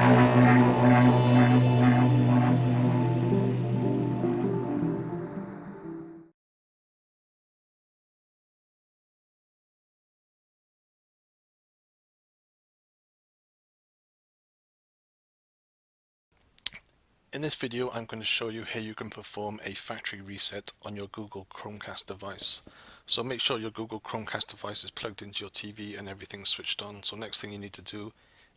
In this video, I'm going to show you how you can perform a factory reset on your Google Chromecast device. So make sure your Google Chromecast device is plugged into your TV and everything's switched on. So next thing you need to do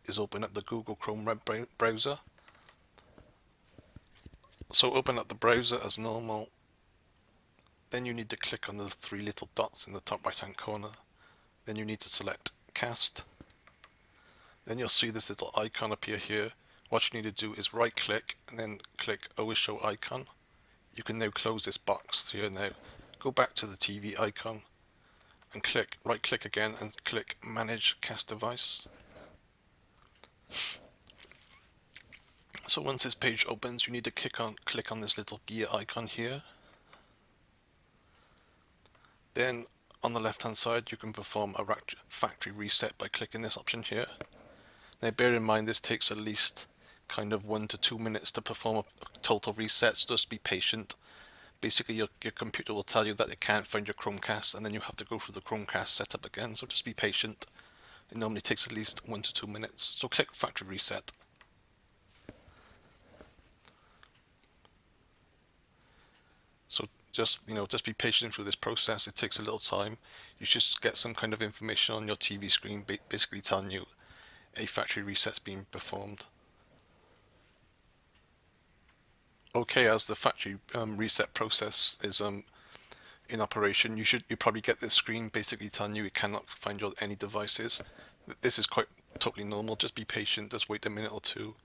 is open up the Google Chrome web browser. So open up the browser as normal. Then you need to click on the three little dots in the top right hand corner. Then you need to select Cast. Then you'll see this little icon appear here. What you need to do is right click and then click Always Show Icon. You can now close this box here now. Go back to the TV icon and right click again and click Manage Cast Device. So once this page opens, you need to click on this little gear icon here. Then on the left hand side you can perform a factory reset by clicking this option here. Now bear in mind this takes at least kind of 1 to 2 minutes to perform a total reset, so just be patient. Basically your computer will tell you that it can't find your Chromecast and then you have to go through the Chromecast setup again, so just be patient. It normally takes at least 1 to 2 minutes, so click factory reset. So just be patient through this process. It takes a little time. You should get some kind of information on your TV screen basically telling you a factory reset's being performed. Okay, as the factory reset process is in operation, you probably get this screen basically telling you it cannot find any devices. This is totally normal. Just be patient. Just wait a minute or two,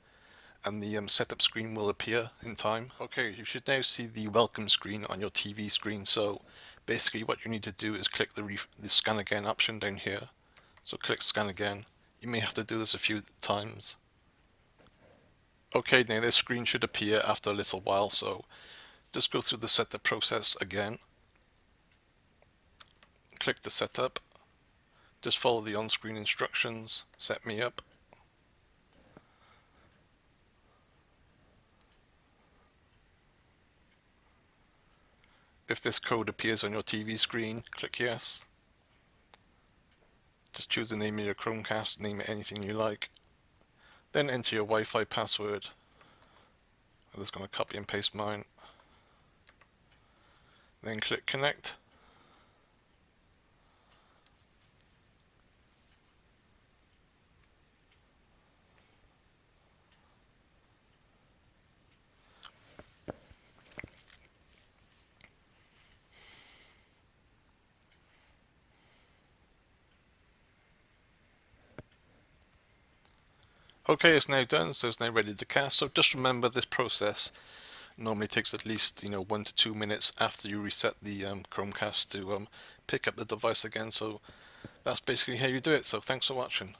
and the setup screen will appear in time. Okay, you should now see the welcome screen on your TV screen. So basically, what you need to do is click the scan again option down here. So click scan again. You may have to do this a few times. Okay, now this screen should appear after a little while, so just go through the setup process again. Click the setup. Just follow the on-screen instructions. Set me up. If this code appears on your TV screen, click yes. Just choose the name of your Chromecast, name it anything you like. Then enter your Wi-Fi password. I'm just going to copy and paste mine. Then click connect. Okay, it's now done, so it's now ready to cast. So just remember, this process normally takes at least 1 to 2 minutes after you reset the Chromecast to pick up the device again. So that's basically how you do it. So thanks for watching.